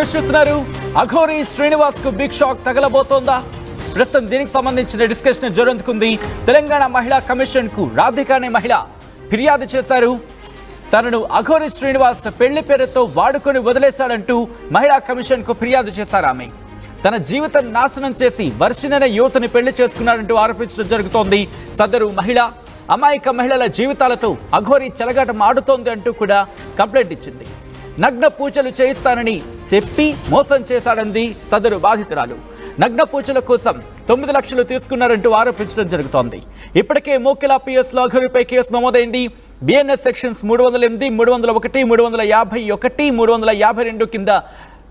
News చూస్తున్నారు. అఘోరి శ్రీనివాస్ కు big shock తగలబోతోందా? ప్రస్తుతం దీనికి సంబంధించిన డిస్కషన్ జరుగుతుంది. తెలంగాణ మహిళా కమిషన్ కు రాధిక అనే మహిళ ఫిర్యాదు చేశారు. తనను అఘోరి శ్రీనివాస్ పెళ్లి పేరుతో వాడుకొని వదిలేశాడంటూ మహిళా కమిషన్ కు ఫిర్యాదు చేశారు. ఆమె తన జీవితం నాశనం చేసి వర్షిణి యువతని పెళ్లి చేసుకున్నాడంటూ ఆరోపించడం జరుగుతోంది. సదరు మహిళ అమాయక మహిళల జీవితాలతో అఘోరి చెలగాటం ఆడుతోంది అంటూ కూడా కంప్లైంట్ ఇచ్చింది. నగ్న పూజలు చేయిస్తానని చెప్పి మోసం చేశాడంది సదరు బాధితురాలు. నగ్న పూజల కోసం 9 లక్షలు తీసుకున్నారంటూ ఆరోపించడం జరుగుతోంది. ఇప్పటికే మోకిలా పిఎస్ లో అఘోరిపై కేసు నమోదైంది. బిఎన్ఎస్ సెక్షన్స్ 308, 301, 351, 352 కింద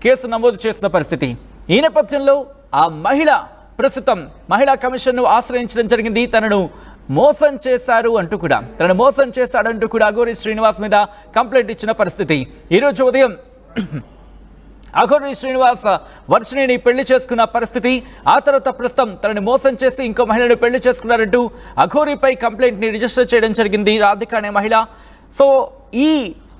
కేసు నమోదు చేసిన పరిస్థితి. ఈ నేపథ్యంలో ఆ మహిళ ప్రస్తుతం మహిళా కమిషన్ను ఆశ్రయించడం జరిగింది. తనను మోసం చేశాడంటూ కూడా అఘోరి శ్రీనివాస్ మీద కంప్లైంట్ ఇచ్చిన పరిస్థితి. ఈరోజు ఉదయం అఘోరి శ్రీనివాస్ వర్షిణిని పెళ్లి చేసుకున్న పరిస్థితి. ఆ తర్వాత ప్రస్తుతం తనని మోసం చేసి ఇంకో మహిళను పెళ్లి చేసుకున్నారంటూ అఘోరిపై కంప్లైంట్ ని రిజిస్టర్ చేయడం జరిగింది రాధిక అనే మహిళ. సో ఈ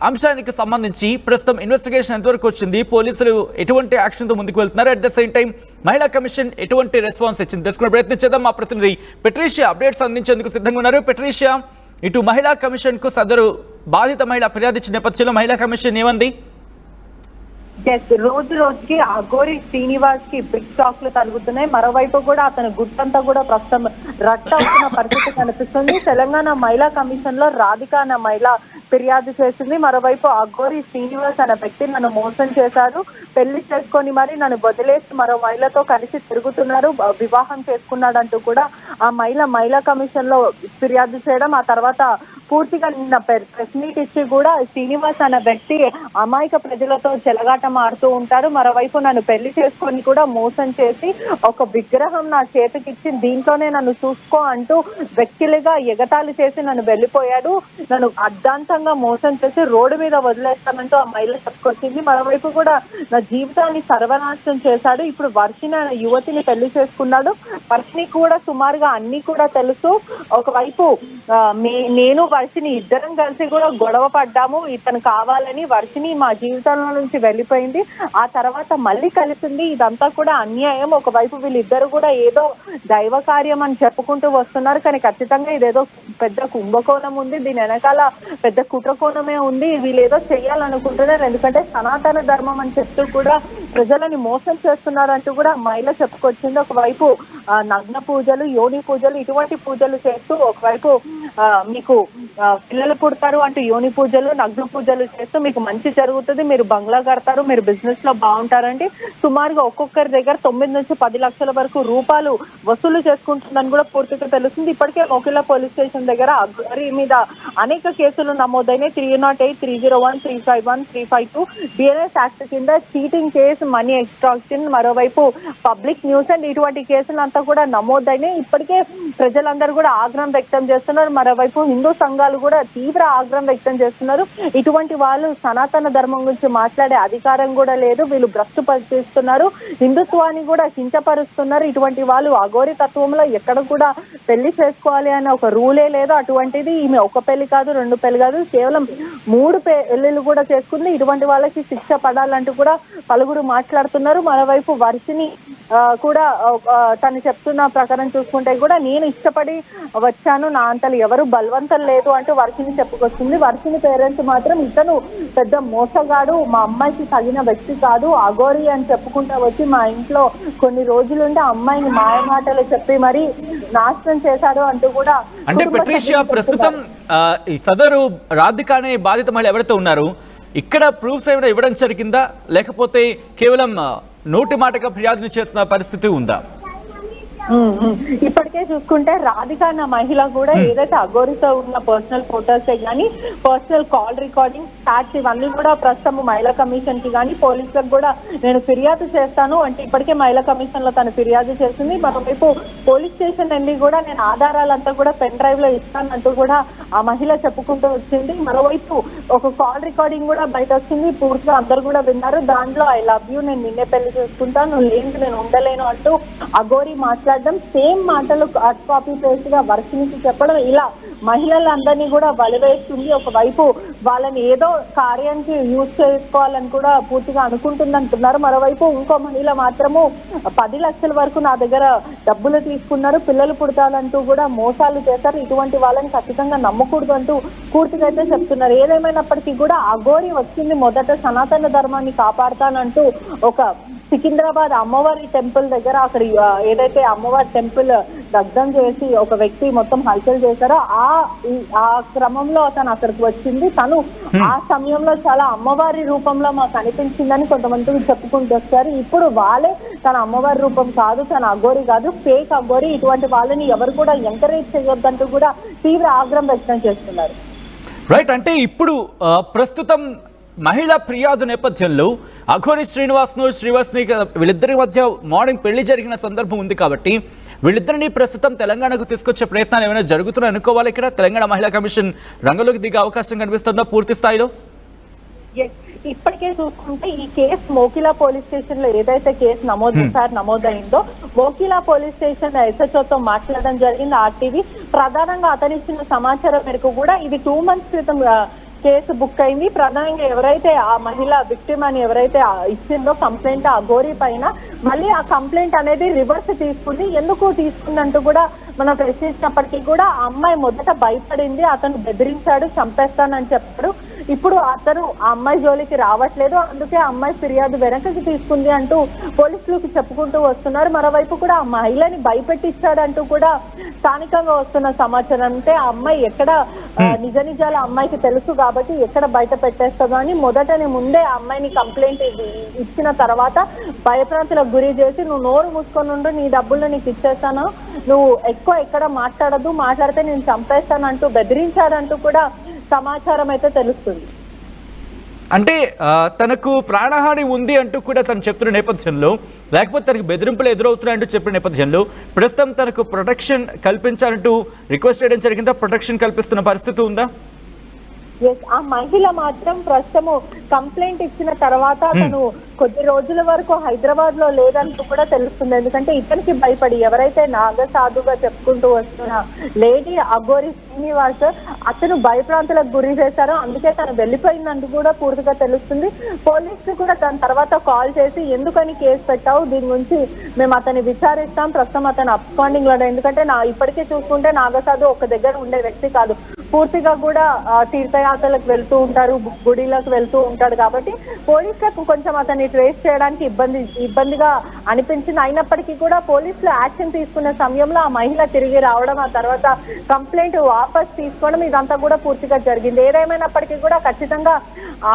అంశానికి సంబంధించి ప్రస్తుతం ఇన్వెస్టిగేషన్ ఎంతవరకు వచ్చింది, పోలీసులు ఎటువంటి యాక్షన్తో ముందుకు వెళ్తున్నారు, అట్ ద సేమ్ టైం మహిళా కమిషన్ ఎటువంటి రెస్పాన్స్ ఇచ్చింది తెలుసుకునే ప్రయత్నం చేద్దాం. మా ప్రతినిధి పెట్రీషియా అప్డేట్స్ అందించేందుకు సిద్ధంగా ఉన్నారు. పెట్రీషియా, ఇటు మహిళా కమిషన్ కు సదరు బాధిత మహిళ ఫిర్యాదు ఇచ్చిన నేపథ్యంలో మహిళా కమిషన్ ఏమంది? రోజు రోజుకి అఘోరి శ్రీనివాస్ కి బిగ్ షాక్లు తగులుతున్నాయి. మరోవైపు కూడా అతని గుట్టంతా కూడా ప్రస్తుతం రట్ అవుతున్న పరిస్థితి కనిపిస్తుంది. తెలంగాణ మహిళా కమిషన్ లో రాధిక అన్న మహిళ ఫిర్యాదు చేసింది. మరోవైపు అఘోరి శ్రీనివాస్ అనే వ్యక్తి నన్ను మోసం చేశారు, పెళ్లి చేసుకొని మరి నన్ను వదిలేసి మరో మహిళతో కలిసి తిరుగుతున్నారు, వివాహం చేసుకున్నాడంటూ కూడా ఆ మహిళా కమిషన్ లో ఫిర్యాదు చేయడం, ఆ తర్వాత పూర్తిగా నిన్న ప్రెస్ మీట్ ఇచ్చి కూడా శ్రీనివాస్ అనే వ్యక్తి అమాయక ప్రజలతో చెలగాటం ఆడుతూ ఉంటారు, మరోవైపు నన్ను పెళ్లి చేసుకొని కూడా మోసం చేసి ఒక విగ్రహం నా చేతికిచ్చి దీంట్లోనే నన్ను చూసుకో అంటూ వ్యక్తులుగా ఎగతాళి చేసి నన్ను వెళ్ళిపోయాడు, నన్ను అర్ధాంతంగా మోసం చేసి రోడ్డు మీద వదిలేస్తానంటూ ఆ మహిళ చెప్పుకొచ్చింది. మరోవైపు కూడా నా జీవితాన్ని సర్వనాశనం చేశాడు. ఇప్పుడు వర్షిణి అనే యువతిని పెళ్లి చేసుకున్నాడు. వర్షిణి కూడా సుమారుగా అన్ని కూడా తెలుసు. ఒకవైపు నేను వర్షిణి ఇద్దరం కలిసి కూడా గొడవ పడ్డాము, ఇతను కావాలని. వర్షిణి మా జీవితంలో నుంచి వెళ్ళిపోయింది, ఆ తర్వాత మళ్ళీ కలిసింది. ఇదంతా కూడా అన్యాయం. ఒకవైపు వీళ్ళిద్దరు కూడా ఏదో దైవ కార్యం అని చెప్పుకుంటూ వస్తున్నారు, కానీ ఖచ్చితంగా ఇదేదో పెద్ద కుంభకోణం ఉంది, దీని వెనకాల పెద్ద కుట్రకోణమే ఉంది. వీళ్ళు ఏదో చెయ్యాలనుకుంటున్నారు, ఎందుకంటే సనాతన ధర్మం అని చెప్తూ కూడా ప్రజలని మోసం చేస్తున్నారు అంటూ కూడా మహిళ చెప్పుకొచ్చింది. ఒకవైపు నగ్న పూజలు, యోని పూజలు, ఇటువంటి పూజలు చేస్తూ, ఒకవైపు మీకు పిల్లలు పుడతారు అంటూ యోని పూజలు, నగ్న పూజలు చేస్తూ మీకు మంచి జరుగుతుంది, మీరు బంగ్లా కడతారు, మీరు బిజినెస్ లో బాగుంటారంటే సుమారుగా ఒక్కొక్కరి దగ్గర 9 నుంచి 10 లక్షల వరకు రూపాయలు వసూలు చేసుకుంటుందని కూడా పూర్తిగా తెలుస్తుంది. ఇప్పటికే మోకిలా పోలీస్ స్టేషన్ దగ్గర అఘోరి మీద అనేక కేసులు నమోదైనాయి. 308, 301, 351, 352 బిఎన్ఎస్ యాక్ట్ కింద చీటింగ్ కేసు, మనీ ఎక్స్ట్రాక్షన్, మరోవైపు పబ్లిక్ న్యూస్ అండ్ ఇటువంటి కేసులంతా కూడా నమోదైనాయి. ఇప్పటికే ప్రజలందరూ కూడా ఆగ్రహం వ్యక్తం చేస్తున్నారు. మరోవైపు హిందూ సంఘాలు కూడా తీవ్ర ఆగ్రహం వ్యక్తం చేస్తున్నారు. ఇటువంటి వాళ్ళు సనాతన ధర్మం గురించి మాట్లాడే అధికారం కూడా లేదు, వీళ్ళు భ్రష్టు పరిచేస్తున్నారు, హిందుత్వాన్ని కూడా కించపరుస్తున్నారు. ఇటువంటి వాళ్ళు అఘోరి తత్వంలో ఎక్కడ కూడా పెళ్లి చేసుకోవాలి అనే ఒక రూలే లేదు. అటువంటిది ఈమె ఒక పెళ్లి కాదు, 2 పెళ్లి కాదు, కేవలం 3 పెళ్లిళ్ళు కూడా చేసుకుంది. ఇటువంటి వాళ్ళకి శిక్ష పడాలంటూ కూడా పలువురు మాట్లాడుతున్నారు. మరోవైపు వర్షిణి కూడా తను చెప్తున్న ప్రకారం చూసుకుంటే కూడా నేను ఇష్టపడి వచ్చాను, నా అంతలు ఎవరు బలవంతం లేదు అంటూ వర్షిణి చెప్పుకొస్తుంది. వర్షిణి పేరెంట్స్ మాత్రం ఇతను పెద్ద మోసగాడు, మా అమ్మాయికి తగిన వ్యక్తి కాదు, అఘోరి అని చెప్పుకుంటా వచ్చి మా ఇంట్లో కొన్ని రోజులుంటే అమ్మాయిని మాయమాటలు చెప్పి మరి నాశనం చేశాడు అంటూ కూడా. అంటే పెట్రీషియా, ప్రస్తుతం ఈ సదరు రాధిక అనే బాధిత మహిళ ఎవరైతే ఉన్నారు, ఇక్కడ ప్రూఫ్స్ ఏమైనా ఇవ్వడం జరిగిందా, లేకపోతే కేవలం నోటి మాటగా ఫిర్యాదును చేసిన పరిస్థితి ఉందా? ఇప్పటికే చూసుకుంటే రాధిక అన్న మహిళ కూడా ఏదైతే అఘోరితో ఉన్న పర్సనల్ ఫోటోస్ కానీ, పర్సనల్ కాల్ రికార్డింగ్, చాట్స్, ఇవన్నీ కూడా ప్రస్తుతం మహిళా కమిషన్ కి కానీ పోలీసులకు కూడా నేను ఫిర్యాదు చేస్తాను అంటే ఇప్పటికే మహిళా కమిషన్ లో తను ఫిర్యాదు చేసింది. మరోవైపు పోలీస్ స్టేషన్ నుండి కూడా నేను ఆధారాలంతా కూడా పెన్ డ్రైవ్ లో ఇస్తానంటూ కూడా ఆ మహిళ చెప్పుకుంటూ వచ్చింది. మరోవైపు ఒక కాల్ రికార్డింగ్ కూడా బయట వచ్చింది, పూర్తిగా అందరు కూడా విన్నారు. దాంట్లో ఐ లవ్ యూ, నేను నిన్నే పెళ్లి చేసుకుంటాను, నువ్వు లేని నేను ఉండలేను అంటూ అఘోరి మాట్లాడి మాట్లాడడం, సేమ్ మాటలు కాపీ పేస్ట్ గా వర్షినికి చెప్పడం, ఇలా మహిళలందరినీ కూడా బలివేస్తుంది. ఒకవైపు వాళ్ళని ఏదో కార్యానికి యూజ్ చేసుకోవాలని కూడా పూర్తిగా అనుకుంటుందంటున్నారు. మరోవైపు ఇంకో మహిళ మాత్రము 10 లక్షల వరకు నా దగ్గర డబ్బులు తీసుకున్నారు, పిల్లలు పుడతాలంటూ కూడా మోసాలు చేశారు, ఇటువంటి వాళ్ళని ఖచ్చితంగా నమ్మకూడదు అంటూ పూర్తిగా అయితే చెప్తున్నారు. ఏదేమైనప్పటికీ కూడా అఘోరి వచ్చింది మొదట సనాతన ధర్మాన్ని కాపాడుతానంటూ ఒక సికింద్రాబాద్ అమ్మవారి టెంపుల్ దగ్గర అక్కడ ఏదైతే అమ్మవారి టెంపుల్ దగ్ధం చేసి ఒక వ్యక్తి మొత్తం హల్చల్ చేశారో ఆ క్రమంలో తను అక్కడికి వచ్చింది. తను ఆ సమయంలో చాలా అమ్మవారి రూపంలో మాకు అనిపించిందని కొంతమంది చెప్పుకుంటూ వచ్చారు. ఇప్పుడు వాళ్ళే తన అమ్మవారి రూపం కాదు, తన అఘోరి కాదు, ఫేక్ అఘోరి, ఇటువంటి వాళ్ళని ఎవరు కూడా ఎంకరేజ్ చేయొద్దంటూ కూడా తీవ్ర ఆగ్రహం వ్యక్తం చేస్తున్నారు. రైట్, అంటే ఇప్పుడు ప్రస్తుతం మహిళా ఫిర్యాదు నేపథ్యంలో అఘోరి శ్రీనివాస్ను శ్రీవాస్ని వీళ్ళిద్దరి మధ్య మార్నింగ్ పెళ్లి జరిగిన సందర్భం ఉంది కాబట్టి వీళ్ళిద్దరిని ప్రస్తుతం తెలంగాణకు తీసుకొచ్చే ప్రయత్నాలు ఏమైనా జరుగుతున్నాయి అనుకోవాలి. ఇక్కడ తెలంగాణ మహిళా కమిషన్ రంగంలోకి దిగే అవకాశం కనిపిస్తుందా పూర్తి స్థాయిలో? ఇప్పటికే చూసుకుంటే ఈ కేసు మోకిలా పోలీస్ స్టేషన్ లో ఏదైతే కేసు నమోదైందో మోకిలా పోలీస్ స్టేషన్ ఎస్హెచ్ఓతో మాట్లాడడం జరిగింది ఆర్టీవీ. ప్రధానంగా అతనిచ్చిన సమాచారం మేరకు కూడా ఇది 2 months క్రితం కేసు బుక్ అయింది. ప్రధానంగా ఎవరైతే ఆ మహిళ విక్టిమ్ అని ఎవరైతే ఇచ్చిందో కంప్లైంట్ అఘోరి పైన, మళ్ళీ ఆ కంప్లైంట్ అనేది రివర్స్ తీసుకుంది. ఎందుకు తీసుకుందంటూ కూడా మనం ప్రశ్నించినప్పటికీ కూడా ఆ అమ్మాయి మొదట భయపడింది, అతను బెదిరించాడు, చంపేస్తానని చెప్పాడు. ఇప్పుడు అతను ఆ అమ్మాయి జోలికి రావట్లేదు, అందుకే ఆ అమ్మాయి ఫిర్యాదు వెనకకి తీసుకుంది అంటూ పోలీసులకు చెప్పుకుంటూ వస్తున్నారు. మరోవైపు కూడా ఆ మహిళని భయపెట్టించాడంటూ కూడా స్థానికంగా వస్తున్న సమాచారం. అంటే ఆ అమ్మాయి ఎక్కడ నిజ నిజాలు అమ్మాయికి తెలుసు కాబట్టి ఎక్కడ బయట పెట్టేస్తుందో అని మొదటనే ముందే ఆ అమ్మాయిని కంప్లైంట్ ఇచ్చిన తర్వాత భయప్రాంతులకు గురి చేసి, నువ్వు నోరు మూసుకొని ఉండు, నీ డబ్బులు నీకు ఇచ్చేస్తాను, నువ్వు ఎక్కువ ఎక్కడ మాట్లాడదు, మాట్లాడితే నేను చంపేస్తానంటూ బెదిరించాడంటూ కూడా సమాచారం అయితే తెలుస్తుంది. అంటే తనకు ప్రాణహాని ఉంది అంటూ కూడా తను చెప్తున్న నేపథ్యంలో, లేకపోతే తనకు బెదిరింపులు ఎదురవుతున్నాయంటూ చెప్పిన నేపథ్యంలో ప్రస్తుతం తనకు ప్రొటెక్షన్ కల్పించాలంటూ రిక్వెస్ట్ చేయడం జరిగిందా? ప్రొటెక్షన్ కల్పిస్తున్న పరిస్థితి ఉందా? ఆ మహిళ మాత్రం ప్రస్తుతము కంప్లైంట్ ఇచ్చిన తర్వాత తను కొద్ది రోజుల వరకు హైదరాబాద్ లో లేదంటూ కూడా తెలుస్తుంది. ఎందుకంటే ఇతనికి భయపడి ఎవరైతే నాగసాధుగా చెప్పుకుంటూ వస్తున్న లేడీ అఘోరి శ్రీనివాస్ అతను భయప్రాంతులకు గురి చేశారో అందుకే తను వెళ్ళిపోయిందంటూ కూడా పూర్తిగా తెలుస్తుంది. పోలీసులు కూడా దాని తర్వాత కాల్ చేసి ఎందుకని కేసు పెట్టావు, దీని గురించి మేము అతన్ని విచారిస్తాం, ప్రస్తుతం అతను అబ్స్కాండింగ్ లో, ఎందుకంటే ఇప్పటికే చూసుకుంటే నాగసాధు ఒక దగ్గర ఉండే వ్యక్తి కాదు, పూర్తిగా కూడా తీర్థయాత్రలకు వెళ్తూ ఉంటారు, గుడిలకు వెళ్తూ ఉంటాడు. కాబట్టి పోలీసులకు కొంచెం అతన్ని ట్రేస్ చేయడానికి ఇబ్బందిగా అనిపించింది. అయినప్పటికీ కూడా పోలీసులు యాక్షన్ తీసుకునే సమయంలో ఆ మహిళ తిరిగి రావడం, ఆ తర్వాత కంప్లైంట్ వాపస్ తీసుకోవడం, ఇదంతా కూడా పూర్తిగా జరిగింది. ఏదేమైనప్పటికీ కూడా ఖచ్చితంగా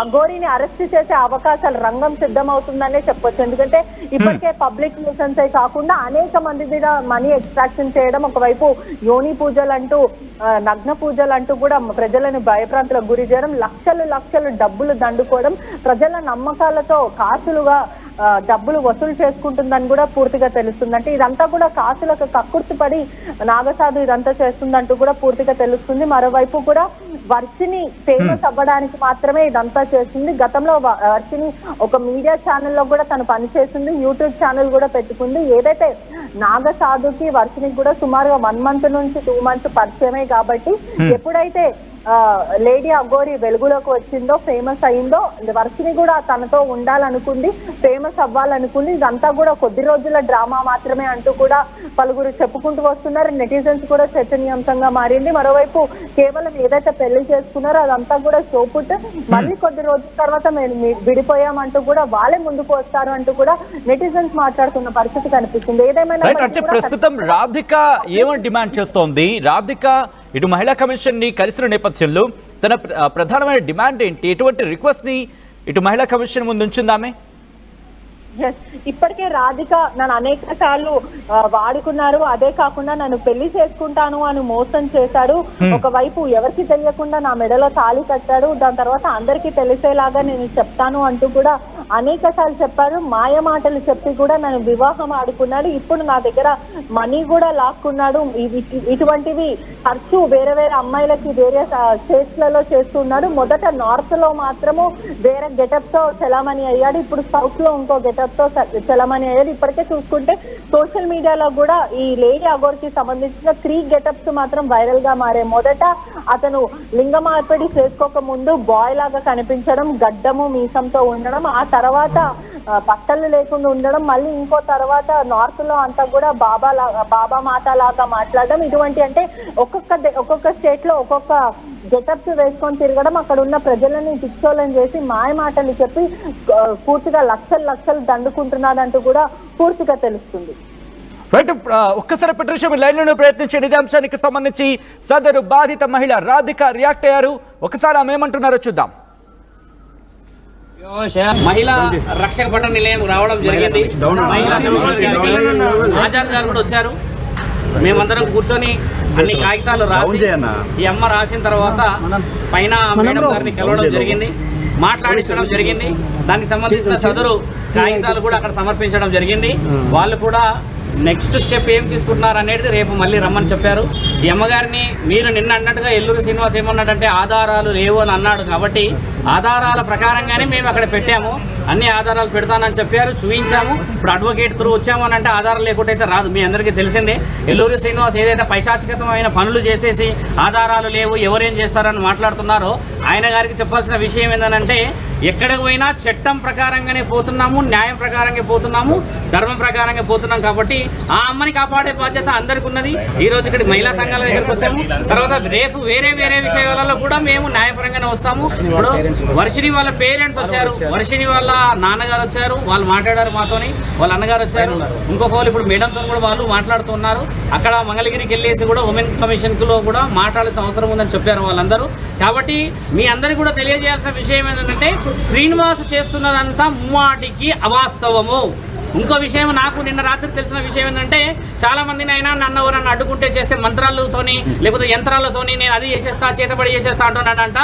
అఘోరిని అరెస్ట్ చేసే అవకాశాలు రంగం సిద్ధమవుతుందనే చెప్పొచ్చు. ఎందుకంటే ఇప్పటికే పబ్లిక్ న్యూసెన్స్ కాకుండా అనేక మంది మీద మనీ ఎక్స్ట్రాక్షన్ చేయడం, ఒకవైపు యోని పూజలు అంటూ నగ్న పూజలు అంటూ కూడా ప్రజలను భయప్రాంతులకు గురి చేయడం, లక్షలు డబ్బులు దండుకోవడం, ప్రజల నమ్మకాలతో కాసులుగా డబ్బులు వసూలు చేసుకుంటుందని కూడా పూర్తిగా తెలుస్తుంది. అంటే ఇదంతా కూడా కాసులకు కక్కుర్తిపడి నాగసాధు ఇదంతా చేస్తుందంటూ కూడా పూర్తిగా తెలుస్తుంది. మరోవైపు కూడా వర్షిని ఫేమస్ అవ్వడానికి మాత్రమే ఇదంతా చేస్తుంది. గతంలో వర్షిని ఒక మీడియా ఛానల్లో కూడా తను పనిచేసింది, యూట్యూబ్ ఛానల్ కూడా పెట్టుకుంది. ఏదైతే నాగసాధుకి వర్షినికి కూడా సుమారుగా 1 month నుంచి 2 months పరిచయమే కాబట్టి ఎప్పుడైతే లేడీ అఘోరి వెలుగులోకి వచ్చిందో, ఫేమస్ అయిందో, వర్షిని కూడా తనతో ఉండాలనుకుంది, ఫేమస్ అవ్వాలనుకుంది. ఇదంతా కూడా కొద్ది రోజుల డ్రామా మాత్రమే అంటూ కూడా పలువురు చెప్పుకుంటూ వస్తున్నారు. నెటిజన్స్ కూడా చర్చనీయాంశంగా మారింది. మరోవైపు కేవలం ఏదైతే పెళ్లి చేసుకున్నారో అదంతా కూడా షోపుట్, మళ్ళీ కొద్ది రోజుల తర్వాత మేము విడిపోయామంటూ కూడా వాళ్ళే ముందుకు వస్తారు అంటూ కూడా నెటిజన్స్ మాట్లాడుతున్న పరిస్థితి కనిపిస్తుంది. ఏదేమైనా అంటే ప్రస్తుతం రాధిక ఏమని డిమాండ్ చేస్తోంది? రాధిక ఇటు మహిళా కమిషన్ ని కలిసిన నేపథ్యంలో తన ప్రధానమైన డిమాండ్ ఏంటి? ఎటువంటి రిక్వెస్ట్ ని ఇటు మహిళా కమిషన్ ముందు ఉంచుందామే? ఇప్పటికే రాధిక నన్ను అనేక సార్లు వాడుకున్నారు, అదే కాకుండా నన్ను పెళ్లి చేసుకుంటాను అని మోసం చేశాడు, ఒకవైపు ఎవరికి తెలియకుండా నా మెడలో తాళి కట్టాడు, దాని తర్వాత అందరికీ తెలిసేలాగా నేను చెప్తాను అంటూ కూడా అనేక సార్లు చెప్పారు. మాయ మాటలు చెప్పి కూడా నన్ను వివాహం ఆడుకున్నాడు, ఇప్పుడు నా దగ్గర మనీ కూడా లాక్కున్నాడు, ఇటువంటివి ఖర్చు వేరే వేరే అమ్మాయిలకి వేరే స్టేట్స్లలో చేస్తున్నాడు. మొదట నార్త్ లో మాత్రము వేరే గెటప్ తో చలామణి అయ్యాడు, ఇప్పుడు సౌత్ లో ఇంకో గెటప్ తో చలామణి అయ్యాడు. ఇప్పటికే చూసుకుంటే సోషల్ మీడియాలో కూడా ఈ లేడీ అగోర్ కి సంబంధించిన 3 గెటప్స్ మాత్రం వైరల్ గా మారాయి. మొదట అతను లింగ మార్పిడి చేసుకోక ముందు బాయ్ లాగా కనిపించడం, గడ్డము మీసంతో ఉండడం, ఆ తర్వాత బట్టలు లేకుండా ఉండడం, మళ్ళీ ఇంకో తర్వాత నార్త్ లో అంతా కూడా బాబా మాత లాగా మాట్లాడడం, ఇటువంటి అంటే ఒక్కొక్క స్టేట్ లో ఒక్కొక్క గెటప్స్ వేసుకొని తిరగడం, అక్కడ ఉన్న ప్రజలని పిచ్చోళ్ళని చేసి మాయ మాటలు చెప్పి పూర్తిగా లక్షలు దండుకుంటున్నాడంటూ కూడా పూర్తిగా తెలుస్తుంది. రైట్, ఒక్కసారి పెట్రిషియా మీ లైన్లో ప్రయత్నించండి. ఇదే అంశానికి సంబంధించి సదరు బాధిత మహిళ రాధిక రియాక్ట్ అయ్యారు. ఒకసారి ఆమె ఏమంటున్నారో చూద్దాం. మహిళా రక్షక భటన నిలయం రావడం జరిగింది. ఆజాద్ గారు కూడా వచ్చారు. మేమందరం కూర్చొని అన్ని కాగితాలు రాసి ఈ అమ్మ రాసిన తర్వాత పైన మేడం గారిని కలవడం జరిగింది, మాట్లాడించడం జరిగింది. దానికి సంబంధించిన సదరు కాగితాలు కూడా అక్కడ సమర్పించడం జరిగింది. వాళ్ళు కూడా నెక్స్ట్ స్టెప్ ఏం తీసుకుంటున్నారు అనేది రేపు మళ్ళీ రమ్మని చెప్పారు. ఈ అమ్మగారిని మీరు నిన్న అన్నట్టుగా ఎల్లూరు శ్రీనివాస్ ఏమన్నాడంటే ఆధారాలు లేవు అని అన్నాడు, కాబట్టి ఆధారాల ప్రకారంగానే మేము అక్కడ పెట్టాము, అన్ని ఆధారాలు పెడతానని చెప్పారు, చూపించాము. ఇప్పుడు అడ్వకేట్ త్రూ వచ్చాము అని అంటే ఆధారాలు లేకుండా అయితే రాదు. మీ అందరికీ తెలిసిందే ఎల్లూరు శ్రీనివాస్ ఏదైతే పైశాచికతమైన పనులు చేసేసి ఆధారాలు లేవు ఎవరేం చేస్తారని మాట్లాడుతున్నారో ఆయన గారికి చెప్పాల్సిన విషయం ఏంటంటే ఎక్కడికి పోయినా చట్టం ప్రకారంగానే పోతున్నాము, న్యాయం ప్రకారంగా పోతున్నాము, ధర్మం ప్రకారంగా పోతున్నాం. కాబట్టి ఆ అమ్మని కాపాడే బాధ్యత అందరికీ ఉన్నది. ఈ రోజు ఇక్కడ మహిళా సంఘాల దగ్గరికి వచ్చాము. తర్వాత రేపు వేరే విషయాలలో కూడా మేము న్యాయపరంగానే వస్తాము. ఇప్పుడు వర్షిని వాళ్ళ పేరెంట్స్ వచ్చారు, వర్షిని వాళ్ళ నాన్నగారు వచ్చారు, వాళ్ళు మాట్లాడారు మాతోని, వాళ్ళ అన్నగారు వచ్చారు, ఇంకొక వాళ్ళు ఇప్పుడు మేడంతో కూడా వాళ్ళు మాట్లాడుతున్నారు. అక్కడ మంగళగిరికి వెళ్ళేసి కూడా ఉమెన్ కమిషన్లో కూడా మాట్లాడాల్సిన అవసరం ఉందని చెప్పారు వాళ్ళందరూ. కాబట్టి మీ అందరికీ కూడా తెలియజేయాల్సిన విషయం ఏంటంటే శ్రీనివాస్ చేస్తున్నదంతా ముమ్మాటికి అవాస్తవము. ఇంకో విషయం నాకు నిన్న రాత్రి తెలిసిన విషయం ఏంటంటే చాలా మందిని అయినా నన్ను ఎవరన్నా అడ్డుకుంటే చేస్తే మంత్రాలతోని లేకపోతే యంత్రాలతోని నేను అది చేసేస్తా చేతబడి చేసేస్తా అంటున్నాడంట.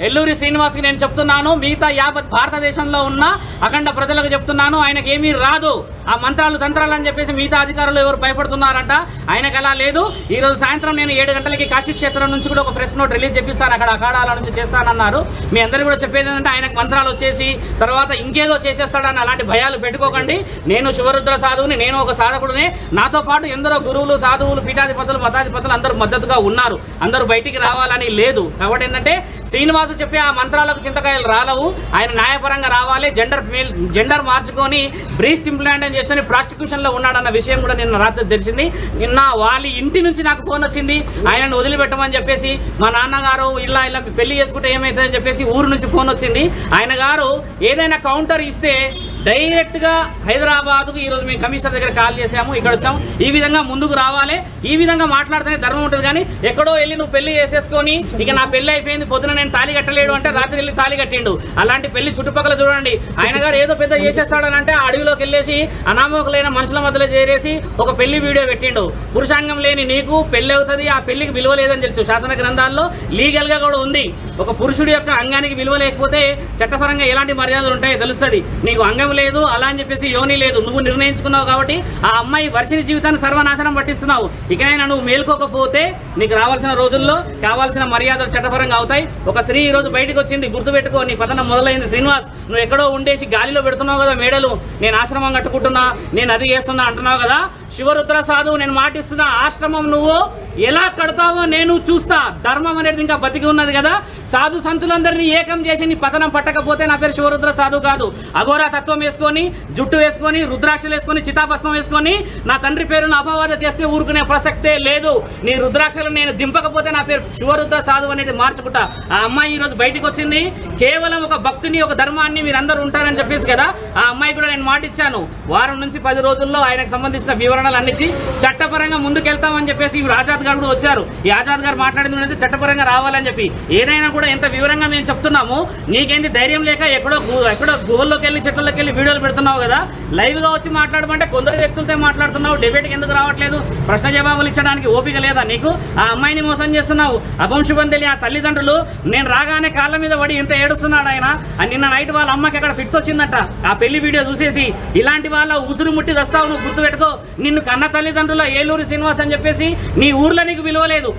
ఎల్లూరి శ్రీనివాస్కి నేను చెప్తున్నాను, మిగతా యావత్ భారతదేశంలో ఉన్న అఖండ ప్రజలకు చెప్తున్నాను, ఆయనకి ఏమీ రాదు. ఆ మంత్రాలు తంత్రాలు అని చెప్పేసి మిగతా అధికారులు ఎవరు భయపడుతున్నారంట, ఆయనకు అలా లేదు. ఈ రోజు సాయంత్రం నేను 7 గంటలకి కాశీ క్షేత్రం నుంచి కూడా ఒక ప్రెస్ నోట్ రిలీజ్ చేపిస్తాను, అక్కడ అఖాడాల నుంచి చేస్తానన్నారు. మీ అందరూ కూడా చెప్పేది ఏంటంటే ఆయనకు మంత్రాలు వచ్చేసి తర్వాత ఇంకేదో చేసేస్తాడని అలాంటి భయాలు పెట్టుకోకండి. నేను శివరుద్ర సాధువుని, నేను ఒక సాధకుడిని, నాతో పాటు ఎందరో గురువులు సాధువులు పీఠాధిపతులు మతాధిపతులు అందరూ మద్దతుగా ఉన్నారు. అందరూ బయటికి రావాలని లేదు. కాబట్టి ఏంటంటే శ్రీనివాసు చెప్పే ఆ మంత్రాలకు చింతకాయలు రాలవు. ఆయన న్యాయపరంగా రావాలి. జెండర్ మార్చుకొని బ్రీస్ట్ ఇంప్లాంట్ చేసి ప్రాస్టిట్యూషన్లో ఉన్నాడన్న విషయం కూడా నిన్న రాత్రి తెలిసింది. నిన్న వాళ్ళ ఇంటి నుంచి నాకు ఫోన్ వచ్చింది, ఆయనను వదిలిపెట్టమని చెప్పేసి. మా నాన్నగారు ఇలా పెళ్లి చేసుకుంటే ఏమవుతుందని చెప్పేసి ఊరు నుంచి ఫోన్ వచ్చింది. ఆయన గారు ఏదైనా కౌంటర్ ఇస్తే డైరెక్ట్గా హైదరాబాద్కు ఈరోజు మేము కమిషనర్ దగ్గర కాల్ చేసాము, ఇక్కడ వచ్చాము. ఈ విధంగా ముందుకు రావాలి, ఈ విధంగా మాట్లాడితేనే ధర్మం ఉంటుంది. కానీ ఎక్కడో వెళ్ళి నువ్వు పెళ్లి చేసేసుకొని ఇక నా పెళ్లి అయిపోయింది, పొద్దున నేను తాళి కట్టలేడు అంటే రాత్రి వెళ్ళి తాళి కట్టిండు. అలాంటి పెళ్లి చుట్టుపక్కల చూడండి. ఆయన గారు ఏదో పెద్ద చేసేస్తాడని అంటే అడవిలోకి వెళ్ళేసి అనామకులైన మనుషుల మధ్యలో చేరేసి ఒక పెళ్లి వీడియో పెట్టిండు. పురుషాంగం లేని నీకు పెళ్లి అవుతుంది, ఆ పెళ్లికి విలువ లేదని తెలుసు. శాసన గ్రంథాల్లో లీగల్గా కూడా ఉంది. ఒక పురుషుడి యొక్క అంగానికి విలువ లేకపోతే చట్టపరంగా ఎలాంటి మర్యాదలు ఉంటాయో తెలుస్తుంది. నీకు అంగం లేదు అలా అని చెప్పేసి యోని లేదు, నువ్వు నిర్ణయించుకున్నావు. కాబట్టి ఆ అమ్మాయి వర్షిని జీవితాన్ని సర్వనాశనం పట్టిస్తున్నావు. ఇకనైనా నువ్వు మేల్కోకపోతే నీకు రావాల్సిన రోజుల్లో కావాల్సిన మర్యాదలు చట్టపరంగా అవుతాయి. ఒక స్త్రీ ఈ రోజు బయటకు వచ్చింది, గుర్తుపెట్టుకో. నీ పతనం మొదలైంది శ్రీనివాస్. నువ్వు ఎక్కడో ఉండేసి గాలిలో పెడుతున్నావు కదా మేడలు, నేను ఆశ్రమం కట్టుకుంటున్నా, నేను అది చేస్తున్నా అంటున్నావు కదా. శివరుద్ర సాధువు నేను మాటిస్తున్నా, ఆశ్రమం నువ్వు ఎలా కడతావో నేను చూస్తా. ధర్మం అనేది ఇంకా బతికి ఉన్నది కదా. సాధు సంతులందరినీ ఏకం చేసి నీ పతనం పట్టకపోతే నా పేరు శివరుద్ర సాధువు కాదు. అఘోరా తత్వం వేసుకొని, జుట్టు వేసుకొని, రుద్రాక్షలు వేసుకొని, చితాభస్మం వేసుకొని నా తండ్రి పేరును అపవాద చేస్తే ఊరుకునే ప్రసక్తే లేదు. నీ రుద్రాక్షలు నేను దింపకపోతే నా పేరు శివరుద్ర సాధువు అనేది మార్చుకుంటా. ఆ అమ్మాయి ఈ రోజు బయటకు వచ్చింది, కేవలం ఒక భక్తిని ఒక ధర్మాన్ని మీరందరూ ఉంటారని చెప్పేసి కదా. ఆ అమ్మాయి కూడా నేను మాట ఇచ్చాను, వారం నుంచి 10 రోజుల్లో ఆయనకు సంబంధించిన వివరణలు అందించి చట్టపరంగా ముందుకెళ్తామని చెప్పేసి ఆజాద్ గారు కూడా వచ్చారు. ఈ ఆజాద్ గారు మాట్లాడింది చట్టపరంగా రావాలని చెప్పి. ఏదైనా కూడా కూడా ఎంత వివరంగా మేము చెప్తున్నాము. నీకేంది ధైర్యం లేక ఎక్కడో గుహల్లోకి వెళ్ళి చెట్లలోకి వెళ్ళి వీడియోలు పెడుతున్నావు కదా, లైవ్గా వచ్చి మాట్లాడమంటే కొందరు వ్యక్తులతో మాట్లాడుతున్నావు. డిబేట్కి ఎందుకు రావట్లేదు? ప్రశ్న జవాబులు ఇచ్చడానికి ఓపిక లేదా నీకు? ఆ అమ్మాయిని మోసం చేస్తున్నావు. అపంశుభం తెలియ ఆ తల్లిదండ్రులు నేను రాగానే కాళ్ళ మీద పడి ఇంత ఏడుస్తున్నాడు ఆయన. నిన్న నైట్ వాళ్ళ అమ్మకి అక్కడ ఫిట్స్ వచ్చిందట ఆ పెళ్లి వీడియో చూసేసి. ఇలాంటి వాళ్ళ ఉసురు ముట్టి దస్తావు, నువ్వు గుర్తుపెట్టుకో. నిన్ను కన్న తల్లిదండ్రుల ఏలూరు శ్రీనివాస్ అని చెప్పేసి నీ ఊర్లో నీకు విలువలేదు.